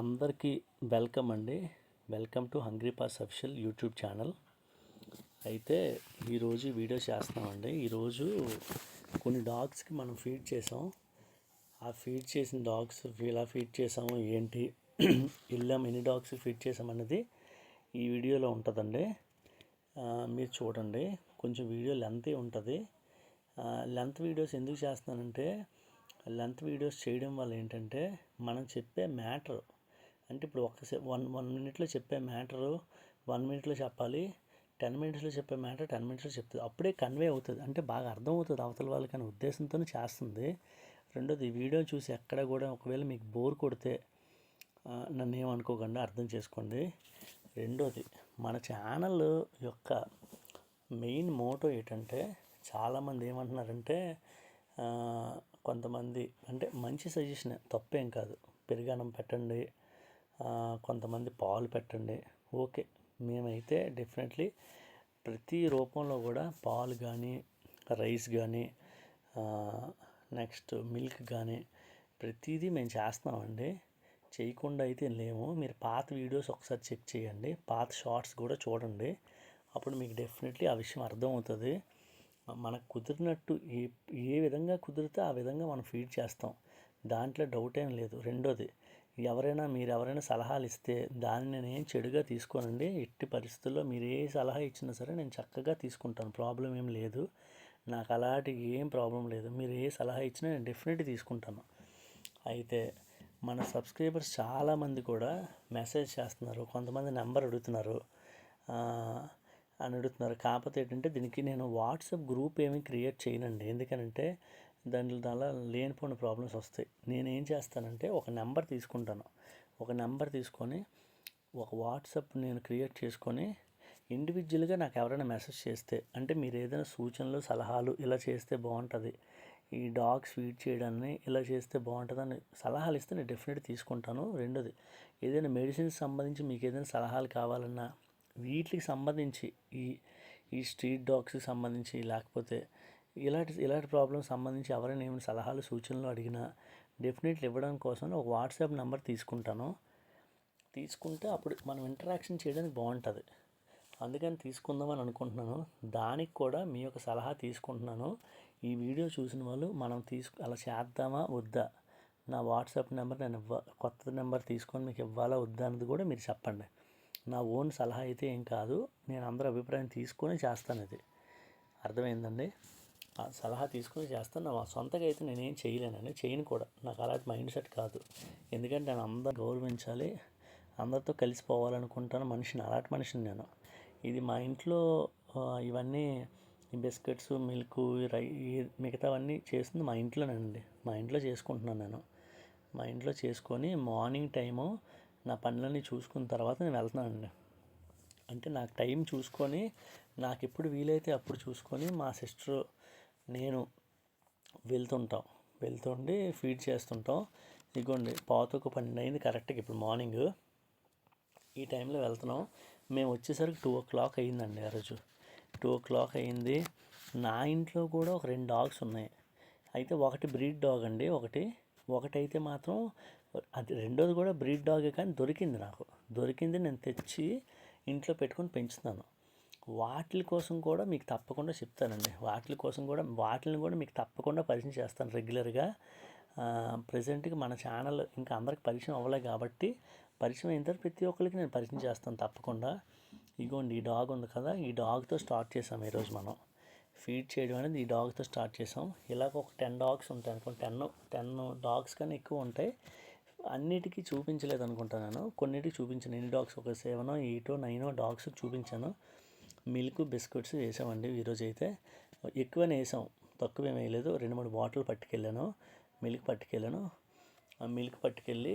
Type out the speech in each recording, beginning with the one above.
అందరికీ వెల్కమ్ అండి. Welcome to hungry pass official YouTube channel. అయితే ఈరోజు వీడియో చేస్తున్నామండి. ఈరోజు కొన్ని డాగ్స్కి మనం ఫీడ్ చేసాం. ఆ ఫీడ్ చేసిన డాగ్స్ ఎలా ఫీడ్ చేసాము, ఏంటి, వెళ్ళాము, ఎన్ని డాగ్స్ ఫీడ్ చేసామన్నది ఈ వీడియోలో ఉంటుందండి. మీరు చూడండి. కొంచెం వీడియో లెంత్ ఉంటుంది. లెంత్ వీడియోస్ ఎందుకు చేస్తున్నానంటే, లెంత్ వీడియోస్ చేయడం వల్ల ఏంటంటే మనం చెప్పే మ్యాటర్, అంటే ఇప్పుడు వన్ మినిట్లో చెప్పే మ్యాటరు 1 మినిట్లో చెప్పాలి, 10 మినిట్స్లో చెప్పే మ్యాటర్ 10 మినిట్స్లో చెప్తుంది. అప్పుడే కన్వే అవుతుంది, అంటే బాగా అర్థం అవుతుంది అవతల వాళ్ళకి అనే ఉద్దేశంతో చేస్తుంది. రెండోది, ఈ వీడియో చూసి ఎక్కడ కూడా ఒకవేళ మీకు బోర్ కొడితే నన్ను ఏమనుకోకుండా అర్థం చేసుకోండి. రెండోది, మన ఛానల్ యొక్క మెయిన్ మోటో ఏంటంటే, చాలామంది ఏమంటున్నారంటే, కొంతమంది అంటే మంచి సజెషన్, తప్పేం కాదు, పెరుగన్నం పెట్టండి, కొంతమంది పాలు పెట్టండి, ఓకే. మేమైతే డెఫినెట్లీ ప్రతి రూపంలో కూడా పాలు కానీ, రైస్ కానీ, నెక్స్ట్ మిల్క్ కానీ ప్రతిదీ మేము చేస్తున్నామండి. చేయకుండా అయితే లేము. మీరు పాత వీడియోస్ ఒకసారి చెక్ చేయండి, పాత షార్ట్స్ కూడా చూడండి. అప్పుడు మీకు డెఫినెట్లీ ఆ విషయం అర్థమవుతుంది. మనకు కుదిరినట్టు ఏ విధంగా కుదిరితే ఆ విధంగా మనం ఫీడ్ చేస్తాం, దాంట్లో డౌట్ ఏం లేదు. రెండోది, మీరు ఎవరైనా సలహాలు ఇస్తే దాన్ని నేను చెడుగా తీసుకోనండి. ఎట్టి పరిస్థితుల్లో మీరు ఏ సలహా ఇచ్చినా సరే నేను చక్కగా తీసుకుంటాను, ప్రాబ్లం ఏం లేదు. నాకు అలాంటి ఏం ప్రాబ్లం లేదు. మీరు ఏ సలహా ఇచ్చినా నేను డెఫినెట్లీ తీసుకుంటాను. అయితే మన సబ్స్క్రైబర్స్ చాలామంది కూడా మెసేజ్ చేస్తున్నారు, కొంతమంది నెంబర్ అడుగుతున్నారు అని అడుగుతున్నారు. కాకపోతే ఏంటంటే, దీనికి నేను వాట్సాప్ గ్రూప్ ఏమీ క్రియేట్ చేయనండి. ఎందుకనంటే దానివల్ల లేనిపోయిన ప్రాబ్లమ్స్ వస్తాయి. నేనేం చేస్తానంటే, ఒక నెంబర్ తీసుకుంటాను. ఒక నెంబర్ తీసుకొని ఒక వాట్సాప్ నేను క్రియేట్ చేసుకొని ఇండివిజువల్గా నాకు ఎవరైనా మెసేజ్ చేస్తే, అంటే మీరు ఏదైనా సూచనలు, సలహాలు ఇలా చేస్తే బాగుంటుంది, ఈ డాగ్స్ ఫీడ్ చేయడాన్ని ఇలా చేస్తే బాగుంటుందని సలహాలు ఇస్తే నేను డెఫినెట్గా తీసుకుంటాను. రెండోది, ఏదైనా మెడిసిన్స్ సంబంధించి మీకు ఏదైనా సలహాలు కావాలన్నా, వీటికి సంబంధించి ఈ స్ట్రీట్ డాగ్స్కి సంబంధించి, లేకపోతే ఇలాంటి ప్రాబ్లమ్స్ సంబంధించి ఎవరైనా ఏమైనా సలహాలు, సూచనలు అడిగినా డెఫినెట్లీ ఇవ్వడం కోసం ఒక వాట్సాప్ నెంబర్ తీసుకుంటాను. తీసుకుంటే అప్పుడు మనం ఇంటరాక్షన్ చేయడానికి బాగుంటుంది, అందుకని తీసుకుందామని అనుకుంటున్నాను. దానికి కూడా మీ యొక్క సలహా తీసుకుంటున్నాను. ఈ వీడియో చూసిన వాళ్ళు మనం అలా చేద్దామా వద్దా, నా వాట్సాప్ నెంబర్ నేను కొత్త నెంబర్ తీసుకొని మీకు ఇవ్వాలా వద్దా అన్నది కూడా మీరు చెప్పండి. నా ఓన్ సలహా అయితే ఏం కాదు, నేను అందరి అభిప్రాయం తీసుకొని చేస్తాను. ఇది అర్థమైందండి. ఆ సలహా తీసుకొని చేస్తాను. నా సొంతగా అయితే నేనేం చేయలేనండి, చేయను కూడా. నాకు అలాంటి మైండ్ సెట్ కాదు. ఎందుకంటే నేను అందరూ గౌరవించాలి, అందరితో కలిసిపోవాలనుకుంటాను మనిషిని, అలాంటి మనిషిని నేను. ఇది మా ఇంట్లో ఇవన్నీ బిస్కెట్స్, మిల్క్, మిగతావన్నీ చేస్తుంది మా ఇంట్లోనండి. మా ఇంట్లో చేసుకుంటున్నాను నేను. మా ఇంట్లో చేసుకొని మార్నింగ్ టైము నా పనులన్నీ చూసుకున్న తర్వాత నేను వెళ్తున్నానండి. అంటే నాకు టైం చూసుకొని, నాకు ఎప్పుడు వీలైతే అప్పుడు చూసుకొని మా సిస్టర్ నేను వెళ్తుండి ఫీడ్ చేస్తుంటాం. ఇదిగోండి, 11:12 అయింది కరెక్ట్గా ఇప్పుడు మార్నింగ్. ఈ టైంలో వెళ్తున్నాం. మేము వచ్చేసరికి 2:00 అయిందండి. ఆ రోజు 2:00 అయింది. నా ఇంట్లో కూడా ఒక 2 డాగ్స్ ఉన్నాయి. అయితే ఒకటి బ్రీడ్ డాగ్ అండి, ఒకటైతే మాత్రం అది రెండోది కూడా బ్రీడ్ డాగే, కానీ దొరికింది. నేను తెచ్చి ఇంట్లో పెట్టుకొని పెంచుతాను. వాటి కోసం కూడా మీకు తప్పకుండా చెప్తానండి. వాటిని కూడా మీకు తప్పకుండా పరిచయం చేస్తాను రెగ్యులర్గా. ప్రజెంట్గా మన ఛానల్ ఇంకా అందరికి పరిచయం అవ్వలేదు కాబట్టి, పరిచయం అయిన తర్వాత ప్రతి ఒక్కరికి నేను పరిచయం చేస్తాను తప్పకుండా. ఇగోండి, ఈ డాగ్ ఉంది కదా, ఈ డాగ్తో స్టార్ట్ చేసాం ఈరోజు మనం ఫీడ్ చేయడం అనేది. ఈ డాగ్తో స్టార్ట్ చేసాం. ఇలాగ ఒక 10 డాగ్స్ ఉంటాయి అనుకోండి, 10 డాగ్స్ కన్నా ఎక్కువ ఉంటాయి. అన్నిటికీ చూపించలేదు అనుకుంటాను నేను, కొన్నిటికి చూపించాను. ఎన్ని డాగ్స్, ఒక 7, 8, 9 డాగ్స్ చూపించాను. మిల్క్, బిస్కెట్స్ వేసామండి. ఈరోజు అయితే ఎక్కువనే వేసాం, తక్కువేం వేయలేదు. 2-3 బాటిల్ పట్టుకెళ్ళాను, మిల్క్ పట్టుకెళ్ళి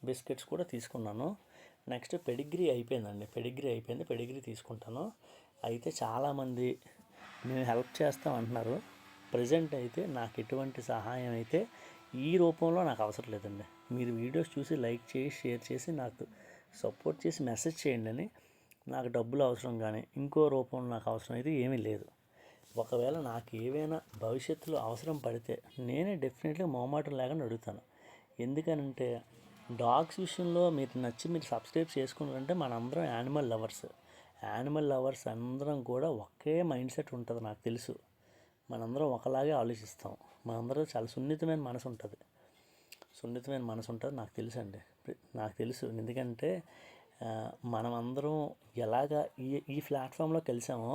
బిస్కెట్స్ కూడా తీసుకున్నాను. నెక్స్ట్ పెడిగ్రీ అయిపోయిందండి. పెడిగ్రీ తీసుకుంటాను. అయితే చాలామంది నేను హెల్ప్ చేస్తాం అంటున్నారు. ప్రజెంట్ అయితే నాకు ఎటువంటి సహాయం అయితే ఈ రూపంలో నాకు అవసరం లేదండి. మీరు వీడియోస్ చూసి లైక్ చేసి, షేర్ చేసి, నాకు సపోర్ట్ చేసి మెసేజ్ చేయండి అని. నాకు డబ్బులు అవసరం కానీ ఇంకో రూపంలో నాకు అవసరం అయితే ఏమీ లేదు. ఒకవేళ నాకు ఏవైనా భవిష్యత్తులో అవసరం పడితే నేనే డెఫినెట్లీ మొహమాటం లేకుండా అడుగుతాను. ఎందుకనంటే డాగ్స్ విషయంలో మీరు సబ్స్క్రైబ్ చేసుకున్నారంటే మనందరం యానిమల్ లవర్స్ అందరం కూడా ఒకే మైండ్ సెట్ ఉంటుంది. నాకు తెలుసు మనందరం ఒకలాగే ఆలోచిస్తాం. మనందరూ చాలా సున్నితమైన మనసు ఉంటుంది. నాకు తెలుసు అండి. నాకు తెలుసు ఎందుకంటే మనమందరం ఎలాగా ఈ ప్లాట్ఫామ్లో కలిసామో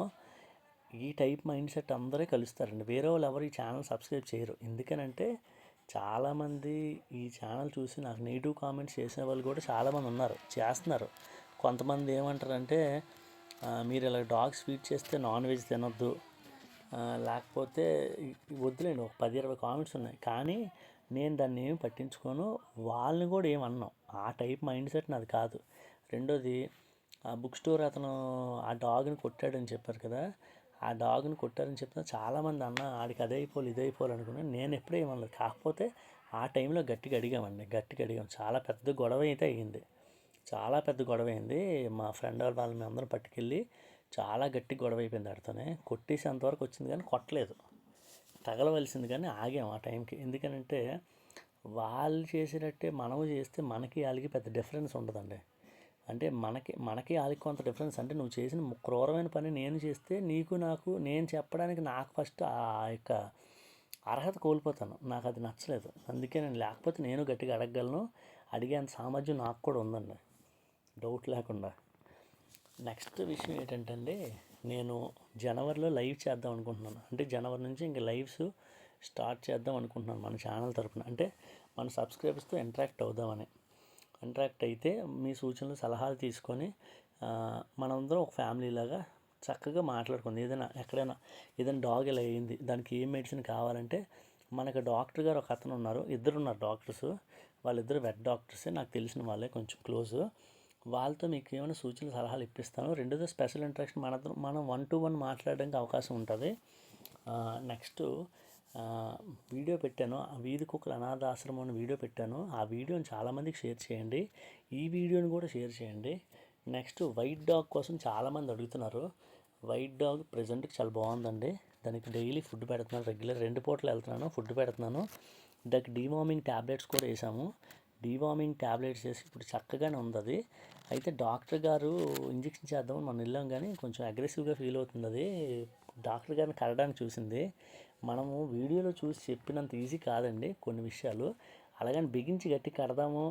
ఈ టైప్ మైండ్ సెట్ అందరే కలుస్తారండి. వేరే వాళ్ళు ఎవరు ఈ ఛానల్ సబ్స్క్రైబ్ చేయరు. ఎందుకనంటే చాలామంది ఈ ఛానల్ చూసి నాకు నెగిటివ్ కామెంట్స్ చేసిన వాళ్ళు కూడా చాలామంది చేస్తున్నారు. కొంతమంది ఏమంటారంటే మీరు ఇలా డాగ్స్ ఫీడ్ చేస్తే నాన్ వెజ్ తినొద్దు, లేకపోతే వద్దులేండి, ఒక 10-20 కామెంట్స్ ఉన్నాయి. కానీ నేను దాన్ని ఏమి పట్టించుకోను, వాళ్ళని కూడా ఏమన్నాం. ఆ టైప్ మైండ్ సెట్ నాది కాదు. రెండోది, ఆ బుక్ స్టోర్ అతను ఆ డాగ్ని కొట్టాడని చెప్పారు కదా, ఆ డాగ్ని కొట్టారని చెప్తున్నా చాలామంది ఆడికి ఇది అయిపోవాలి అనుకున్నాను. నేను ఎప్పుడూ ఏమనలేదు. కాకపోతే ఆ టైంలో గట్టిగా అడిగాం. చాలా పెద్ద గొడవ అయింది. మా ఫ్రెండ్ వాళ్ళని మేము అందరం పట్టుకెళ్ళి చాలా గట్టి గొడవ అయిపోయింది. ఆడితోనే కొట్టేసి అంతవరకు వచ్చింది కానీ కొట్టలేదు, తగలవలసింది కానీ ఆగాం ఆ టైంకి. ఎందుకనంటే వాళ్ళు చేసినట్టే మనము చేస్తే మనకి వాళ్ళకి పెద్ద డిఫరెన్స్ ఉండదండి. అంటే మనకి వాళ్ళకి కొంత డిఫరెన్స్. అంటే నువ్వు చేసిన క్రూరమైన పని నేను చేస్తే నేను చెప్పడానికి నాకు ఫస్ట్ ఆ యొక్క అర్హత కోల్పోతాను. నాకు అది నచ్చలేదు. అందుకే లేకపోతే నేను గట్టిగా అడగగలను, అడిగేంత సామర్థ్యం నాకు కూడా ఉందండి, డౌట్ లేకుండా. నెక్స్ట్ విషయం ఏంటంటే అండి, నేను జనవరిలో లైవ్ చేద్దాం అనుకుంటున్నాను. అంటే జనవరి నుంచి ఇంక లైవ్స్ స్టార్ట్ చేద్దాం అనుకుంటున్నాను మన ఛానల్ తరపున. అంటే మన సబ్స్క్రైబర్స్తో ఇంటరాక్ట్ అయితే మీ సూచనలు సలహాలు తీసుకొని మనందరం ఒక ఫ్యామిలీ లాగా చక్కగా మాట్లాడుకుంది. ఎక్కడైనా ఏదైనా డాగ్ ఇలా అయింది, దానికి ఏం మెడిసిన్ కావాలంటే మనకు డాక్టర్ గారు ఒక అతను ఉన్నారు, ఇద్దరున్నారు డాక్టర్స్. వాళ్ళిద్దరు వెట్ డాక్టర్సే, నాకు తెలిసిన వాళ్ళే, కొంచెం క్లోజ్. వాళ్ళతో మీకు ఏమైనా సూచనలు సలహాలు ఇప్పిస్తాను. రెండోది స్పెషల్ ఇంట్రాక్షన్, మనం 1-to-1 మాట్లాడడానికి అవకాశం ఉంటుంది. నెక్స్ట్ వీడియో పెట్టాను, వీధి కుక్కల అనాథ ఆశ్రమం అని వీడియో పెట్టాను. ఆ వీడియోని చాలామందికి షేర్ చేయండి, ఈ వీడియోని కూడా షేర్ చేయండి. నెక్స్ట్ వైట్ డాగ్ కోసం చాలామంది అడుగుతున్నారు. వైట్ డాగ్ ప్రజెంట్కి చాలా బాగుందండి. దానికి డైలీ ఫుడ్ పెడుతున్నాను, రెగ్యులర్ 2 పూటలు వెళ్తున్నాను, ఫుడ్ పెడుతున్నాను. దానికి డీవార్మింగ్ ట్యాబ్లెట్స్ కూడా వేసాము. డీవార్మింగ్ ట్యాబ్లెట్స్ వేసి ఇప్పుడు చక్కగానే ఉంది అది. అయితే డాక్టర్ గారు ఇంజెక్షన్ చేద్దామని మనం వెళ్ళాం, కానీ కొంచెం అగ్రెసివ్గా ఫీల్ అవుతుంది. అది డాక్టర్ గారిని కరడానికి చూసింది. మనము వీడియోలో చూసి చెప్పినంత ఈజీ కాదండి కొన్ని విషయాలు. అలాగని బిగించి గట్టి కడదాము,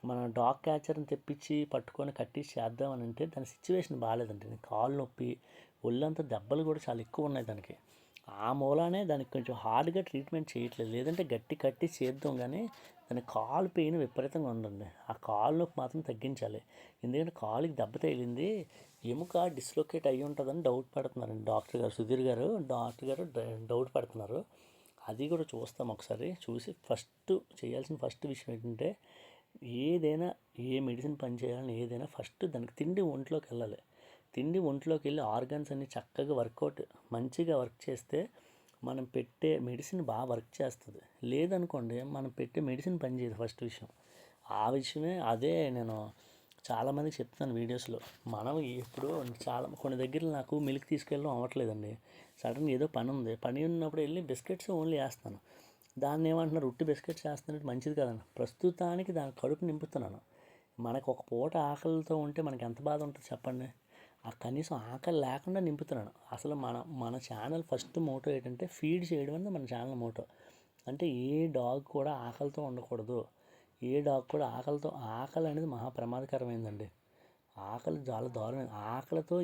మనం డాగ్ క్యాచర్ని తెప్పించి పట్టుకొని కట్టించి చేద్దామని అంటే దాని సిచ్యువేషన్ బాగాలేదండి. కాళ్ళు నొప్పి, ఒళ్ళంతా దెబ్బలు కూడా చాలా ఎక్కువ ఉన్నాయి దానికి. ఆ మూలానే దానికి కొంచెం హార్డ్గా ట్రీట్మెంట్ చేయట్లేదు. లేదంటే గట్టి కట్టి చేద్దాం, కానీ దాని కాలు పెయిన్ విపరీతంగా ఉందండి. ఆ కాలు నొప్పి మాత్రం తగ్గించాలి. ఎందుకంటే కాలుకి దెబ్బ తగిలింది, ఎముక డిస్లొకేట్ అయ్యి ఉంటుందని డౌట్ పడుతున్నారండి సుధీర్ గారు డౌట్ పడుతున్నారు. అది కూడా చూస్తాం ఒకసారి. చూసి చేయాల్సిన ఫస్ట్ విషయం ఏంటంటే, ఏదైనా ఏ మెడిసిన్ పని చేయాలని ఏదైనా ఫస్ట్ దానికి తిండి ఒంట్లోకి వెళ్ళి ఆర్గాన్స్ అన్ని చక్కగా మంచిగా వర్క్ చేస్తే మనం పెట్టే మెడిసిన్ బాగా వర్క్ చేస్తుంది. లేదనుకోండి మనం పెట్టే మెడిసిన్ పనిచేయదు ఫస్ట్ విషయం. ఆ విషయమే అదే నేను చాలామందికి చెప్తున్నాను వీడియోస్లో. మనం ఇప్పుడు కొన్ని దగ్గర నాకు మిల్క్ తీసుకెళ్ళడం అవ్వట్లేదండి. సడన్గా ఏదో పని ఉన్నప్పుడు వెళ్ళి బిస్కెట్స్ ఓన్లీ వేస్తాను. దాన్ని ఏమంటున్నారు, ఉట్టి బిస్కెట్స్ వేస్తున్నట్టు మంచిది కదండి. ప్రస్తుతానికి దాని కడుపు నింపుతున్నాను. మనకు ఒక పూట ఆకలితో ఉంటే మనకి ఎంత బాధ ఉంటుంది చెప్పండి. ఆ కనీసం ఆకలి లేకుండా నింపుతున్నాను. అసలు మన ఛానల్ ఫస్ట్ మోటో ఏంటంటే ఫీడ్ చేయడం అనేది మన ఛానల్ మోటో. అంటే ఏ డాగ్ కూడా ఆకలితో ఉండకూడదు. ఆకలి అనేది మహా ప్రమాదకరమైందండి. ఆకలి చాలా దారుణం. ఆకలితో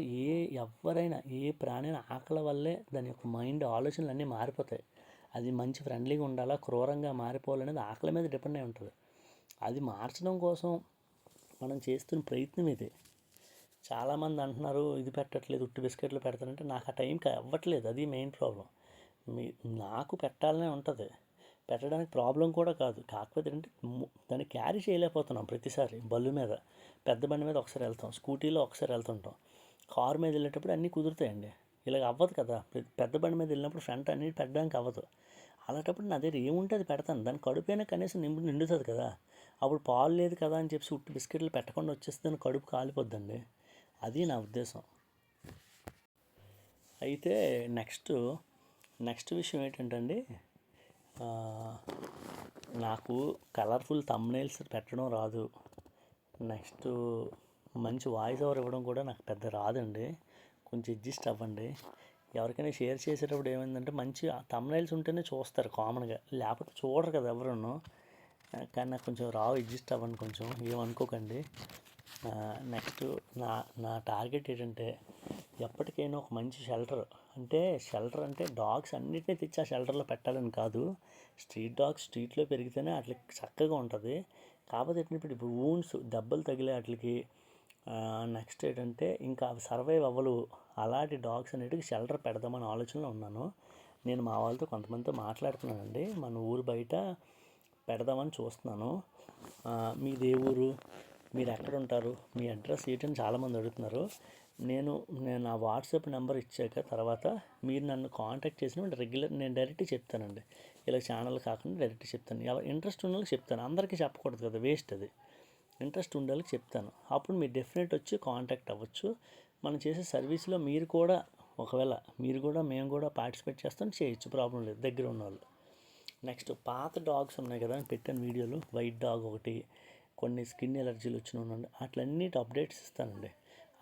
ఎవరైనా ఏ ప్రాణి ఆకలి వల్లే దాని యొక్క మైండ్ ఆలోచనలు అన్నీ మారిపోతాయి. అది మంచి ఫ్రెండ్లీగా ఉండాలా, క్రూరంగా మారిపోవాలనేది ఆకలి మీద డిపెండ్ అయి ఉంటుంది. అది మార్చడం కోసం మనం చేస్తున్న ప్రయత్నం ఇది. చాలామంది అంటున్నారు ఇది పెట్టట్లేదు, ఉట్టి బిస్కెట్లు పెడతానంటే నాకు ఆ టైంకి అవ్వట్లేదు. అది మెయిన్ ప్రాబ్లం. నాకు పెట్టాలనే ఉంటుంది, పెట్టడానికి ప్రాబ్లం కూడా కాదు. కాకపోతే ఏంటంటే దాన్ని క్యారీ చేయలేకపోతున్నాం. ప్రతిసారి పెద్ద బండి మీద ఒకసారి వెళ్తాం, స్కూటీలో ఒకసారి వెళ్తుంటాం, కారు మీద వెళ్ళేటప్పుడు అన్నీ కుదురుతాయండి. ఇలాగ అవ్వదు కదా. పెద్ద బండి మీద వెళ్ళినప్పుడు ఫ్రంట్ అన్నీ పెట్టడానికి అవ్వదు. అలాంటప్పుడు నా దగ్గర ఏముంటుంది పెడతాను. దాని కడుపైనా కనీసం నిండుతుంది కదా. అప్పుడు పాలు లేదు కదా అని చెప్పి ఉట్టి బిస్కెట్లు పెట్టకుండా వచ్చేస్తే దాని కడుపు కాలిపోద్దండి. అది నా ఉద్దేశం. అయితే నెక్స్ట్ విషయం ఏంటంటే అండి, నాకు కలర్ఫుల్ థంబ్నెయిల్స్ పెట్టడం రాదు. నెక్స్ట్ మంచి వాయిస్ ఓవర్ ఇవ్వడం కూడా నాకు పెద్ద రాదండి. కొంచెం అడ్జస్ట్ అవ్వండి. ఎవరికైనా షేర్ చేసేటప్పుడు ఏమైందంటే మంచి థంబ్నెయిల్స్ ఉంటేనే చూస్తారు కామన్గా, లేకపోతే చూడరు కదా ఎవరును. కానీ నాకు కొంచెం రావు, అడ్జస్ట్ అవ్వండి కొంచెం, ఏమనుకోకండి. నెక్స్ట్ నా నా టార్గెట్ ఏంటంటే ఎప్పటికైనా ఒక మంచి షెల్టర్ అంటే డాగ్స్ అన్నిటినీ తెచ్చి ఆ షెల్టర్లో పెట్టాలని కాదు. స్ట్రీట్ డాగ్స్ స్ట్రీట్లో పెరిగితేనే వాటికి చక్కగా ఉంటుంది. కాకపోతే ఏంటంటే ఇప్పుడు వూండ్స్ దెబ్బలు తగిలే వాటికి నెక్స్ట్ ఏంటంటే ఇంకా అవి సర్వైవ్ అవ్వలు, అలాంటి డాగ్స్ అనేటివి షెల్టర్ పెడదామని ఆలోచనలో ఉన్నాను. నేను మా వాళ్ళతో కొంతమందితో మాట్లాడుతున్నానండి, మన ఊరు బయట పెడదామని చూస్తున్నాను. మీది ఏ ఊరు, మీరు ఎక్కడ ఉంటారు, మీ అడ్రస్ ఏంటని చాలామంది అడుగుతున్నారు. నేను నా వాట్సాప్ నెంబర్ ఇచ్చాక తర్వాత మీరు నన్ను కాంటాక్ట్ చేసిన నేను డైరెక్ట్ చెప్తానండి. ఇలా ఛానల్ కాకుండా డైరెక్ట్ చెప్తాను. ఇంట్రెస్ట్ ఉన్న వాళ్ళకి చెప్తాను, అందరికీ చెప్పకూడదు కదా, వేస్ట్ అది. ఇంట్రెస్ట్ ఉండే వాళ్ళకి చెప్తాను, అప్పుడు మీరు డెఫినెట్ వచ్చి కాంటాక్ట్ అవ్వచ్చు. మనం చేసే సర్వీస్లో మీరు కూడా ఒకవేళ మేము కూడా పార్టిసిపేట్ చేస్తాం, చేయొచ్చు, ప్రాబ్లం లేదు దగ్గర ఉన్న వాళ్ళు. నెక్స్ట్ పాత డాగ్స్ ఉన్నాయి కదా పెట్టాను వీడియోలు, వైట్ డాగ్ ఒకటి, కొన్ని స్కిన్ ఎలర్జీలు వచ్చిన ఉండండి, అట్లన్నిటి అప్డేట్స్ ఇస్తానండి.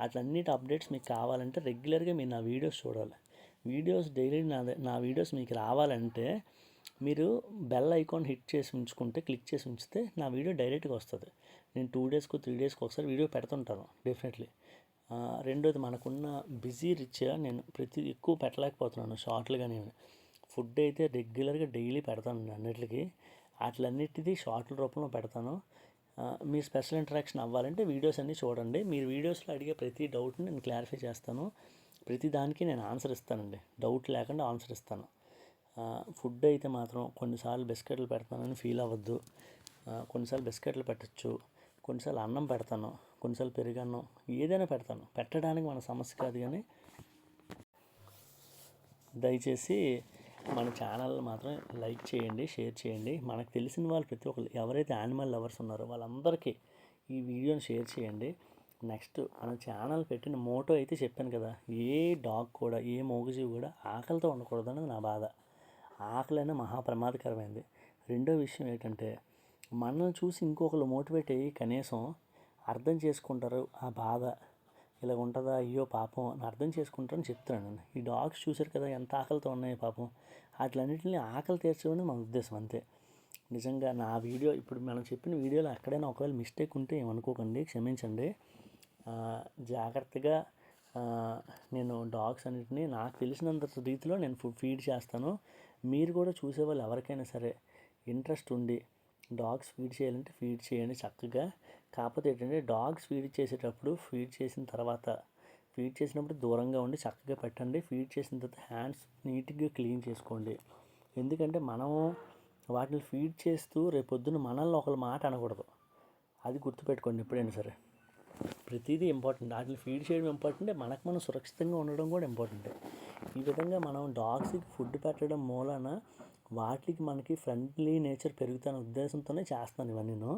అట్లన్నిటి అప్డేట్స్ మీకు కావాలంటే రెగ్యులర్గా మీరు నా వీడియోస్ చూడాలి. వీడియోస్ డైలీ నా వీడియోస్ మీకు రావాలంటే మీరు బెల్ ఐకాన్ హిట్ చేసి ఉంచుకుంటే, క్లిక్ చేసి ఉంచితే నా వీడియో డైరెక్ట్గా వస్తుంది. నేను 2 డేస్కు 3 డేస్కి ఒకసారి వీడియో పెడుతుంటాను డెఫినెట్లీ. రెండోది మనకున్న బిజీ రిచ్గా నేను ఎక్కువ పెట్టలేకపోతున్నాను షార్ట్లు. కానీ ఫుడ్ అయితే రెగ్యులర్గా డైలీ పెడతాను అన్నిటికీ, అట్లన్నిటిది షార్ట్ల రూపంలో పెడతాను. మీరు స్పెషల్ ఇంటరాక్షన్ అవ్వాలంటే వీడియోస్ అన్నీ చూడండి. మీరు వీడియోస్లో అడిగే ప్రతి డౌట్ని నేను క్లారిఫై చేస్తాను, ప్రతి దానికి నేను ఆన్సర్ ఇస్తానండి, డౌట్ లేకుండా ఆన్సర్ ఇస్తాను. ఫుడ్ అయితే మాత్రం కొన్నిసార్లు బిస్కెట్లు పెడతానని ఫీల్ అవ్వద్దు. కొన్నిసార్లు బిస్కెట్లు పెట్టచ్చు, కొన్నిసార్లు అన్నం పెడతాను, కొన్నిసార్లు పెరుగన్నం, ఏదైనా పెడతాను. పెట్టడానికి మన సమస్య కాదు. కానీ దయచేసి మన ఛానల్ మాత్రం లైక్ చేయండి, షేర్ చేయండి. మనకు తెలిసిన వాళ్ళు ప్రతి ఒక్కరు ఎవరైతే యానిమల్ లవర్స్ ఉన్నారో వాళ్ళందరికీ ఈ వీడియోని షేర్ చేయండి. నెక్స్ట్ మన ఛానల్ పెట్టిన మోటో అయితే చెప్పాను కదా, ఏ డాగ్ కూడా, ఏ మూగజీవి కూడా ఆకలితో ఉండకూడదు అనేది నా బాధ. ఆకలి మహాప్రమాదకరమైంది. రెండో విషయం ఏంటంటే మనల్ని చూసి ఇంకొకరు మోటివేట్ అయ్యి కనీసం అర్థం చేసుకుంటారు ఆ బాధ, ఇలా ఉంటుందా, అయ్యో పాపం అని అర్థం చేసుకుంటారని చెప్తున్నాను. ఈ డాగ్స్ చూశారు కదా ఎంత ఆకలితో ఉన్నాయి పాపం, వాటిలన్నింటినీ ఆకలి తీర్చడం మన ఉద్దేశం అంతే. నిజంగా నా వీడియో ఇప్పుడు మనం చెప్పిన వీడియోలో ఎక్కడైనా ఒకవేళ మిస్టేక్ ఉంటే ఏమనుకోకండి, క్షమించండి. జాగ్రత్తగా నేను డాగ్స్ అన్నిటినీ నాకు తెలిసినంత రీతిలో నేను ఫీడ్ చేస్తాను. మీరు కూడా చూసేవాళ్ళు ఎవరికైనా సరే ఇంట్రెస్ట్ ఉండి డాగ్స్ ఫీడ్ చేయాలంటే ఫీడ్ చేయండి చక్కగా. కాకపోతే ఏంటంటే డాగ్స్ ఫీడ్ చేసేటప్పుడు ఫీడ్ చేసినప్పుడు దూరంగా ఉండి చక్కగా పెట్టండి. ఫీడ్ చేసిన తర్వాత హ్యాండ్స్ నీట్గా క్లీన్ చేసుకోండి. ఎందుకంటే మనము వాటిని ఫీడ్ చేస్తూ రేపొద్దున మనల్ని ఒకళ్ళ మాట అనకూడదు, అది గుర్తుపెట్టుకోండి ఎప్పుడైనా సరే. ప్రతిదీ ఇంపార్టెంట్, వాటిని ఫీడ్ చేయడం ఇంపార్టెంటే, మనకు మనం సురక్షితంగా ఉండడం కూడా ఇంపార్టెంటే. ఈ విధంగా మనం డాగ్స్కి ఫుడ్ పెట్టడం మూలన వాటికి మనకి ఫ్రెండ్లీ నేచర్ పెరుగుతున్న ఉద్దేశంతోనే చేస్తాను ఇవన్నీను.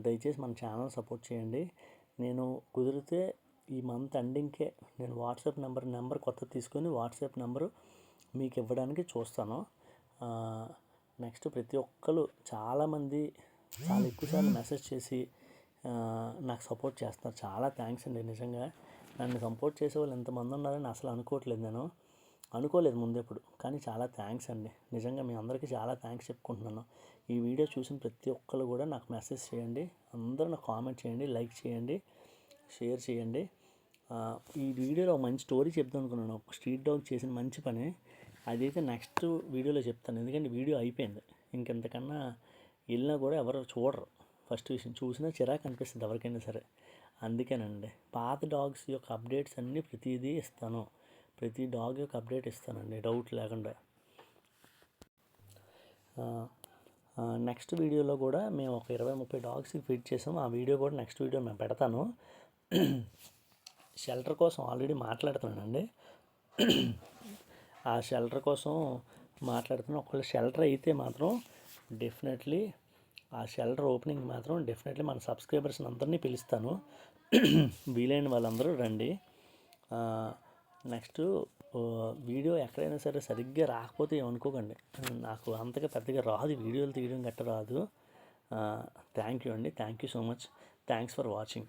దయచేసి మన ఛానల్ సపోర్ట్ చేయండి. నేను కుదిరితే ఈ మంత్ ఎండింగ్కే నేను వాట్సాప్ నెంబర్ కొత్త తీసుకొని వాట్సాప్ నెంబరు మీకు ఇవ్వడానికి చూస్తాను. నెక్స్ట్ ప్రతి ఒక్కరు చాలామంది చాలా ఎక్కువసార్లు మెసేజ్ చేసి నాకు సపోర్ట్ చేస్తున్నారు. చాలా థ్యాంక్స్ అండి. నిజంగా నన్ను సపోర్ట్ చేసే వాళ్ళు ఎంతమంది ఉన్నారని అసలు అనుకోలేదు ముందెప్పుడు. కానీ చాలా థ్యాంక్స్ అండి, నిజంగా మీ అందరికీ చాలా థ్యాంక్స్ చెప్పుకుంటున్నాను. ఈ వీడియో చూసిన ప్రతి ఒక్కరు కూడా నాకు మెసేజ్ చేయండి, అందరూ నాకు కామెంట్ చేయండి, లైక్ చేయండి, షేర్ చేయండి. ఈ వీడియోలో ఒక మంచి స్టోరీ చెప్తాను అనుకున్నాను, ఒక స్ట్రీట్ డాగ్ చేసిన మంచి పని. అదైతే నెక్స్ట్ వీడియోలో చెప్తాను, ఎందుకంటే వీడియో అయిపోయింది. ఇంకెంతకన్నా వెళ్ళినా కూడా ఎవరు చూడరు. ఫస్ట్ విషయం చూసినా చిరాకు అనిపిస్తుంది ఎవరికైనా సరే. అందుకేనండి పాత డాగ్స్ యొక్క అప్డేట్స్ అన్నీ ప్రతిదీ ఇస్తాను, ప్రతి డాగ్ యొక్క అప్డేట్ ఇస్తానండి డౌట్ లేకుండా. నెక్స్ట్ వీడియోలో కూడా మేము ఒక 20-30 డాగ్స్కి ఫీడ్ చేసాము. ఆ వీడియో కూడా నెక్స్ట్ వీడియో మేము పెడతాను. షెల్టర్ కోసం ఆల్రెడీ మాట్లాడుతున్నానండి. ఆ షెల్టర్ కోసం మాట్లాడుతున్నాను. ఒకవేళ షెల్టర్ అయితే మాత్రం డెఫినెట్లీ ఆ షెల్టర్ ఓపెనింగ్ మాత్రం డెఫినెట్లీ మన సబ్స్క్రైబర్స్ని అందరినీ పిలుస్తాను. వీలైన వాళ్ళందరూ రండి. నెక్స్ట్ వీడియో ఎక్కడైనా సరే సరిగ్గా రాకపోతే ఏమనుకోకండి. నాకు అంతగా పెద్దగా రాదు, వీడియోలు తీయడం గట్ట రాదు. థ్యాంక్ యూ అండి. Thank you so much. Thanks for watching.